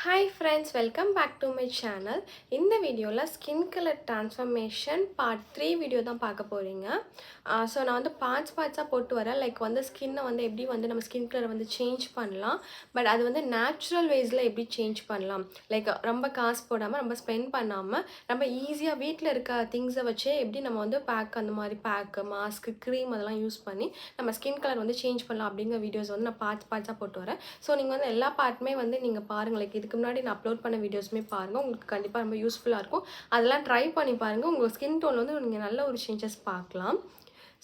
Hi friends, welcome back to my channel. இந்த வீடியோவில் skin colour transformation part 3 video தான் பார்க்க போகிறீங்க. ஸோ நான் வந்து பார்ட்ஸாக போட்டு வரேன். லைக் வந்து ஸ்கின்னை வந்து எப்படி வந்து நம்ம ஸ்கின் கலரை வந்து சேஞ்ச் பண்ணலாம், பட் அது வந்து நேச்சுரல் வேஸில் எப்படி சேஞ்ச் பண்ணலாம், லைக் ரொம்ப காசு போடாமல் ரொம்ப ஸ்பெண்ட் பண்ணாமல் ரொம்ப ஈஸியாக வீட்டில் இருக்க திங்ஸை வச்சே எப்படி நம்ம வந்து அந்த மாதிரி பேக்கு மாஸ்க்கு க்ரீம் அதெல்லாம் யூஸ் பண்ணி நம்ம ஸ்கின் கலர் வந்து சேஞ்ச் பண்ணலாம் அப்படிங்கிற வீடியோஸ் வந்து நான் பார்ட்ஸாக போட்டு வரேன். ஸோ நீங்கள் வந்து எல்லா பார்ட்டுமே வந்து நீங்கள் பாருங்கள். லைக் இதுக்கு முன்னாடி நான் அப்லோட் பண்ண வீடியோஸுமே பாருங்கள், உங்களுக்கு கண்டிப்பாக ரொம்ப யூஸ்ஃபுல்லாக இருக்கும். அதெல்லாம் ட்ரை பண்ணி பாருங்கள், உங்கள் ஸ்கின் டோன் வந்து நீங்கள் நல்ல ஒரு சேஞ்சஸ் பார்க்கலாம்.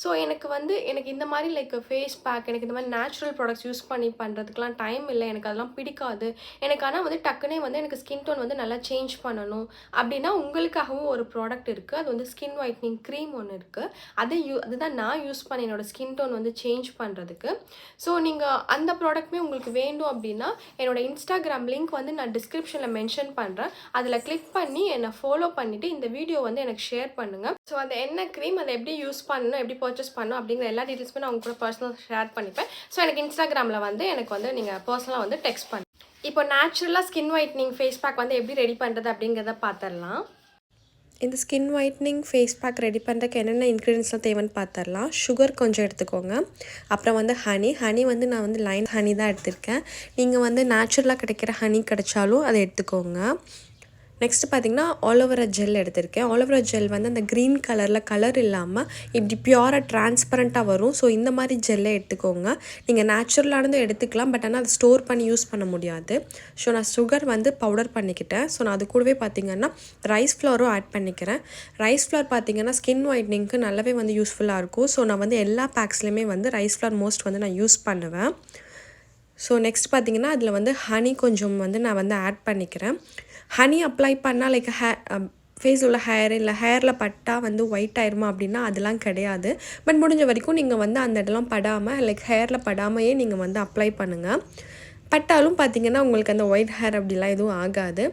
ஸோ எனக்கு இந்த மாதிரி லைக் ஃபேஸ் பேக், எனக்கு இந்த மாதிரி நேச்சுரல் ப்ராடக்ட்ஸ் யூஸ் பண்ணி பண்ணுறதுக்குலாம் டைம் இல்லை, எனக்கு அதெல்லாம் பிடிக்காது. எனக்கு ஆனால் வந்து டக்குனே வந்து எனக்கு ஸ்கின் டோன் வந்து நல்லா சேஞ்ச் பண்ணணும் அப்படின்னா உங்களுக்காகவும் ஒரு ப்ராடக்ட் இருக்குது. அது வந்து ஸ்கின் ஒயிட்னிங் க்ரீம் ஒன்று இருக்குது. அதுதான் நான் யூஸ் பண்ணி என்னோடய ஸ்கின் டோன் வந்து சேஞ்ச் பண்ணுறதுக்கு. ஸோ நீங்கள் அந்த ப்ராடக்ட்டுமே உங்களுக்கு வேண்டும் அப்படின்னா என்னோடய இன்ஸ்டாகிராம் லிங்க் வந்து நான் டிஸ்கிரிப்ஷனில் மென்ஷன் பண்ணுறேன். அதில் கிளிக் பண்ணி என்னை ஃபாலோ பண்ணிவிட்டு இந்த வீடியோ வந்து எனக்கு ஷேர் பண்ணுங்கள். ஸோ அந்த என்ன க்ரீம் அதை எப்படி யூஸ் பண்ணணும், எப்படி பர்ச்சேஸ் பண்ணணும் அப்படிங்கிற எல்லா டீட்டெயில்ஸுமே நான் உங்க கூட பர்சனலாக ஷேர் பண்ணிப்பேன். ஸோ எனக்கு இன்ஸ்டாகிராமில் வந்து எனக்கு வந்து நீங்கள் பர்சனலாக வந்து டெக்ஸ்ட் பண்ணு. இப்போ நேச்சுரலாக ஸ்கின் ஒயிட்னிங் ஃபேஸ் பேக் வந்து எப்படி ரெடி பண்ணுறது அப்படிங்கிறத பார்த்துடலாம். இந்த skin whitening face pack ready பண்ணுறதுக்கு என்னென்ன இன்க்ரீடியன்ஸ்லாம் தேவைன்னு பார்த்துடலாம். சுகர் கொஞ்சம் எடுத்துக்கோங்க. அப்புறம் வந்து ஹனி வந்து நான் வந்து லைன் ஹனி தான் எடுத்திருக்கேன். நீங்கள் வந்து நேச்சுரலாக கிடைக்கிற ஹனி கிடைச்சாலும் அதை எடுத்துக்கோங்க. நெக்ஸ்ட்டு பார்த்திங்கன்னா ஆலோவேரா ஜெல் எடுத்திருக்கேன். ஆலோவேரா ஜெல் வந்து அந்த க்ரீன் கலர் இல்லாமல் இப்படி பியூராக ட்ரான்ஸ்பரண்ட்டாக வரும். ஸோ இந்த மாதிரி ஜெல்லை எடுத்துக்கோங்க. நீங்கள் நேச்சுரலானதும் எடுத்துக்கலாம், பட் ஆனால் அதை ஸ்டோர் பண்ணி யூஸ் பண்ண முடியாது. ஸோ நான் சுகர் வந்து பவுடர் பண்ணிக்கிட்டேன். ஸோ நான் அது கூடவே பார்த்திங்கன்னா ரைஸ் ஃப்ளவரும் ஆட் பண்ணிக்கிறேன். ரைஸ் ஃப்ளவர் பார்த்திங்கன்னா ஸ்கின் ஒயிட்னிங்க்கு நல்லாவே வந்து யூஸ்ஃபுல்லாக இருக்கும். ஸோ நான் வந்து எல்லா பேக்ஸ்லையுமே வந்து ரைஸ் ஃப்ளவர் மோஸ்ட் வந்து நான் யூஸ் பண்ணுவேன். ஸோ நெக்ஸ்ட் பார்த்திங்கன்னா அதில் வந்து ஹனி கொஞ்சம் வந்து நான் வந்து ஆட் பண்ணிக்கிறேன். ஹனி அப்ளை பண்ணால் லைக் ஃபேஸ் உள்ள ஹேரில் பட்டால் வந்து ஒயிட் ஆயிருமா அப்படின்னா அதெல்லாம் கிடையாது. பட் முடிஞ்ச வரைக்கும் நீங்கள் வந்து அந்த இடம்லாம் படாமல் லைக் ஹேரில் படாமையே நீங்கள் வந்து அப்ளை பண்ணுங்கள். பட்டாலும் பார்த்திங்கன்னா உங்களுக்கு அந்த ஒயிட் ஹேர் அப்படிலாம் எதுவும் ஆகாது.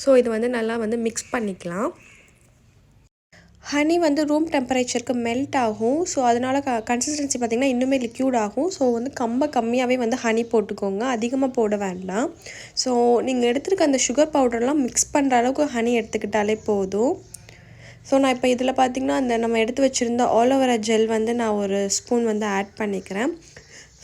ஸோ இது வந்து நல்லா வந்து மிக்ஸ் பண்ணிக்கலாம். ஹனி வந்து ரூம் டெம்பரேச்சருக்கு மெல்ட் ஆகும். ஸோ அதனால் கன்சிஸ்டன்சி பார்த்திங்கன்னா இன்னுமே லிக்யூட் ஆகும். ஸோ வந்து கம்மியாகவே வந்து ஹனி போட்டுக்கோங்க, அதிகமாக போட வேண்டாம். ஸோ நீங்கள் எடுத்துருக்க அந்த சுகர் பவுடர்லாம் மிக்ஸ் பண்ணுற அளவுக்கு ஹனி எடுத்துக்கிட்டாலே போதும். ஸோ நான் இப்போ இதில் பார்த்திங்கன்னா அந்த நம்ம எடுத்து வச்சுருந்த ஆலோவேரா ஜெல் வந்து நான் ஒரு ஸ்பூன் வந்து ஆட் பண்ணிக்கிறேன்.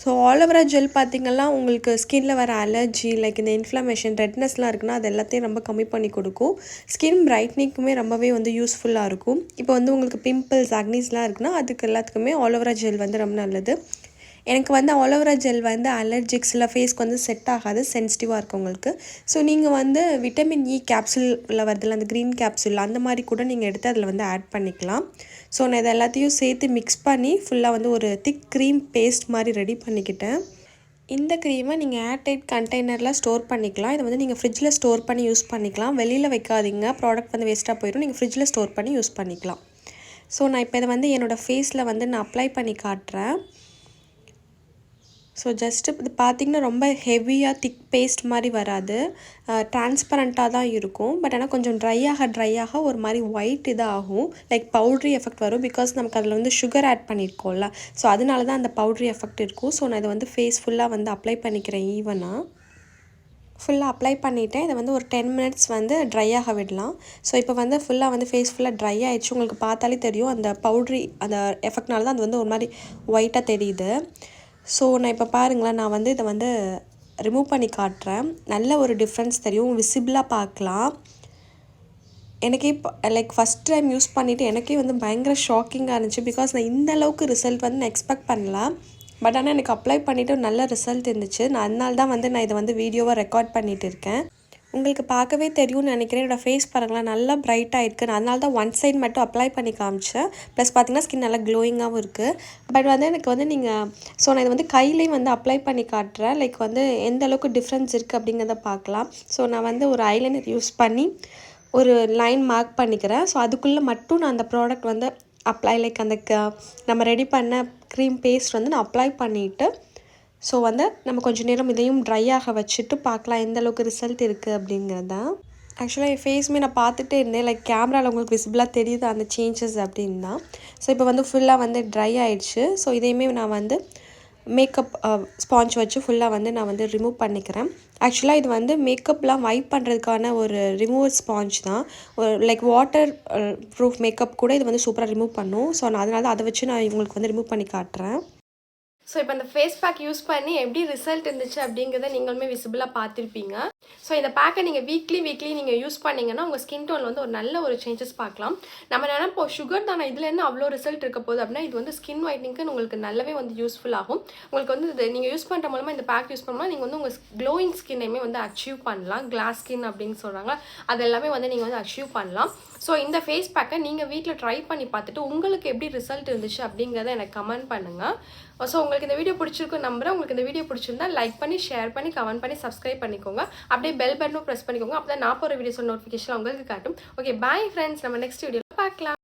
ஸோ ஆலோவேரா ஜெல் பார்த்திங்கன்னா உங்களுக்கு ஸ்கின்னில் வர அலர்ஜி லைக் இந்த இன்ஃப்ளமேஷன் ரெட்னஸ்லாம் இருக்குன்னா அது எல்லாத்தையும் ரொம்ப கம்மி பண்ணி கொடுக்கும். ஸ்கின் பிரைட்னிங்க்குமே ரொம்பவே வந்து யூஸ்ஃபுல்லாக இருக்கும். இப்போ வந்து உங்களுக்கு பிம்பிள்ஸ் அக்னிஸ்லாம் இருக்குன்னா அதுக்கு எல்லாத்துக்குமே ஆலோவேரா ஜெல் வந்து ரொம்ப நல்லது. எனக்கு வந்து ஆலோவேரா ஜெல் வந்து அலர்ஜிக்ஸில் ஃபேஸ்க்கு வந்து செட் ஆகாது, சென்சிட்டிவாக இருக்கும் உங்களுக்கு. ஸோ நீங்கள் வந்து விட்டமின் இ கேப்சூலில் வருதில்ல அந்த க்ரீன் கேப்சூல் அந்த மாதிரி கூட நீங்கள் எடுத்து அதில் வந்து ஆட் பண்ணிக்கலாம். ஸோ நான் இதை எல்லாத்தையும் சேர்த்து மிக்ஸ் பண்ணி ஃபுல்லாக வந்து ஒரு திக் க்ரீம் பேஸ்ட் மாதிரி ரெடி பண்ணிக்கிட்டேன். இந்த க்ரீமை நீங்கள் ஏர்டைட் கண்டெய்னரில் ஸ்டோர் பண்ணிக்கலாம். இதை வந்து நீங்கள் ஃப்ரிட்ஜில் ஸ்டோர் பண்ணி யூஸ் பண்ணிக்கலாம். வெளியில் வைக்காதீங்க, ப்ராடக்ட் வந்து வேஸ்ட்டாக போயிடும். நீங்கள் ஃப்ரிட்ஜில் ஸ்டோர் பண்ணி யூஸ் பண்ணிக்கலாம். ஸோ நான் இப்போ இதை வந்து என்னோடய ஃபேஸில் வந்து நான் அப்ளை பண்ணி காட்டுறேன். ஸோ ஜஸ்ட்டு இது பார்த்திங்கன்னா ரொம்ப ஹெவியாக திக் பேஸ்ட் மாதிரி வராது, டிரான்ஸ்பரண்ட்டாக தான் இருக்கும். பட் ஆனால் கொஞ்சம் ட்ரை ஆக ஒரு மாதிரி ஒயிட் இதாகும், லைக் பவுட்ரி எஃபெக்ட் வரும். பிகாஸ் நமக்கு அதில் வந்து சுகர் ஆட் பண்ணியிருக்கோம்ல, ஸோ அதனால தான் அந்த பவுட்ரி எஃபெக்ட் இருக்கும். ஸோ நான் இதை வந்து ஃபேஸ் ஃபுல்லாக வந்து அப்ளை பண்ணிக்கிறேன். ஃபுல்லாக அப்ளை பண்ணிவிட்டேன். இதை வந்து ஒரு 10 மினிட்ஸ் வந்து ட்ரை ஆக விடலாம். ஸோ இப்போ வந்து ஃபேஸ் ஃபுல்லாக ட்ரை ஆகிடுச்சு. உங்களுக்கு பார்த்தாலே தெரியும் அந்த பவுட்ரி அந்த எஃபெக்ட்னால தான் அது வந்து ஒரு மாதிரி ஒயிட்டாக தெரியுது. ஸோ நான் இப்போ பாருங்களேன், நான் வந்து இதை வந்து ரிமூவ் பண்ணி காட்டுறேன். நல்ல ஒரு டிஃப்ரென்ஸ் தெரியும், விசிபிளாக பார்க்கலாம். எனக்கே இப்போ லைக் ஃபஸ்ட் டைம் யூஸ் பண்ணிவிட்டு எனக்கே வந்து பயங்கர ஷாக்கிங்காக இருந்துச்சு. பிகாஸ் நான் இந்த அளவுக்கு ரிசல்ட் வந்து நான் எக்ஸ்பெக்ட் பண்ணல. பட் ஆனால் எனக்கு அப்ளை பண்ணிவிட்டு நல்ல ரிசல்ட் இருந்துச்சு. நான் அதனால தான் வந்து நான் இதை வந்து வீடியோவாக ரெக்கார்ட் பண்ணிகிட்டு இருக்கேன். உங்களுக்கு பார்க்கவே தெரியும்னு நினைக்கிறேன். என்னோடய ஃபேஸ் பாருங்களேன், நல்லா பிரைட்டாக இருக்குது. நான் அதனால தான் ஒன் சைட் மட்டும் அப்ளை பண்ணி காமிச்சேன். ப்ளஸ் பார்த்திங்கன்னா ஸ்கின் நல்லா க்ளோயிங்காகவும் இருக்குது. பட் வந்து எனக்கு வந்து ஸோ நான் இதை வந்து கையிலையும் வந்து அப்ளை பண்ணி காட்டுறேன். லைக் வந்து எந்த அளவுக்கு டிஃப்ரென்ஸ் இருக்குது அப்படிங்கிறத பார்க்கலாம். ஸோ நான் வந்து ஒரு ஐலைனர் யூஸ் பண்ணி ஒரு லைன் மார்க் பண்ணிக்கிறேன். ஸோ அதுக்குள்ளே மட்டும் நான் அந்த ப்ராடக்ட் வந்து அப்ளை லைக் அந்த நம்ம ரெடி பண்ண க்ரீம் பேஸ்ட் வந்து நான் அப்ளை பண்ணிவிட்டு ஸோ வந்து நம்ம கொஞ்சம் நேரம் இதையும் ட்ரை ஆக வச்சுட்டு பார்க்கலாம் எந்த அளவுக்கு ரிசல்ட் இருக்குது அப்படிங்கிறது தான். ஆக்சுவலாக என் ஃபேஸுமே நான் பார்த்துட்டே இருந்தேன், லைக் கேமராவில் உங்களுக்கு விசிபிளாக தெரியுது அந்த சேஞ்சஸ் அப்படின்னு தான். ஸோ இப்போ வந்து ஃபுல்லாக வந்து ட்ரை ஆகிடுச்சு. ஸோ இதையுமே நான் வந்து மேக்கப் ஸ்பாஞ்ச் வச்சு ஃபுல்லாக வந்து நான் வந்து ரிமூவ் பண்ணிக்கிறேன். ஆக்சுவலாக இது வந்து மேக்கப்லாம் வைப் பண்ணுறதுக்கான ஒரு ரிமூவர் ஸ்பாஞ்ச் தான். ஒரு லைக் வாட்டர் ப்ரூஃப் மேக்கப் கூட இது வந்து சூப்பராக ரிமூவ் பண்ணும். ஸோ நான் அதனால அதை வச்சு நான் இவங்களுக்கு வந்து ரிமூவ் பண்ணி காட்டுறேன். ஸோ இப்போ அந்த ஃபேஸ் பேக் யூஸ் பண்ணி எப்படி ரிசல்ட் இருந்துச்சு அப்படிங்கிறத நீங்களுமே விசிபிளாக பார்த்துருப்பீங்க. ஸோ இந்த பேக்கை நீங்கள் வீக்லி நீங்கள் யூஸ் பண்ணிங்கன்னா உங்கள் ஸ்கின் டோனில் வந்து ஒரு நல்ல ஒரு சேஞ்சஸ் பார்க்கலாம். நம்ம நினைப்போம் சுகர் தானே இதில் என்ன அவ்வளோ ரிசல்ட் இருக்க போகுது அப்படின்னா, இது வந்து ஸ்கின் ஒயிட்னிங்க்கு உங்களுக்கு நல்லாவே வந்து யூஸ்ஃபுல் ஆகும். உங்களுக்கு வந்து இது நீங்கள் யூஸ் பண்ணுற மூலமாக இந்த பேக் யூஸ் பண்ணால் நீங்கள் வந்து உங்கள் க்ளோயிங் ஸ்கின்னையுமே வந்து அச்சீவ் பண்ணலாம். கிளாஸ் ஸ்கின் அப்படின்னு சொல்கிறாங்க, அது எல்லாமே வந்து நீங்கள் வந்து அச்சீவ் பண்ணலாம். ஸோ இந்த ஃபேஸ் பேக்கை நீங்கள் வீட்டில் ட்ரை பண்ணி பார்த்துட்டு உங்களுக்கு எப்படி ரிசல்ட் இருந்துச்சு அப்படிங்கிறத எனக்கு கமெண்ட் பண்ணுங்கள். ஸோ உங்களுக்கு இந்த வீடியோ பிடிச்சிருக்கும் நம்புறேன். உங்களுக்கு இந்த வீடியோ பிடிச்சிருந்தா லைக் பண்ணி, ஷேர் பண்ணி, கமெண்ட் பண்ணி, சப்ஸ்கிரைப் பண்ணிக்கோங்க. அப்படியே பெல் பட்டனும் ப்ரெஸ் பண்ணிக்கோங்க. அப்போ தான் நான் போகிற வீடியோஸோட நோட்டிஃபிகேஷன் உங்களுக்கு காட்டும். Okay, bye friends. நம்ம நெக்ஸ்ட் வீடியோவில் பார்க்கலாம்.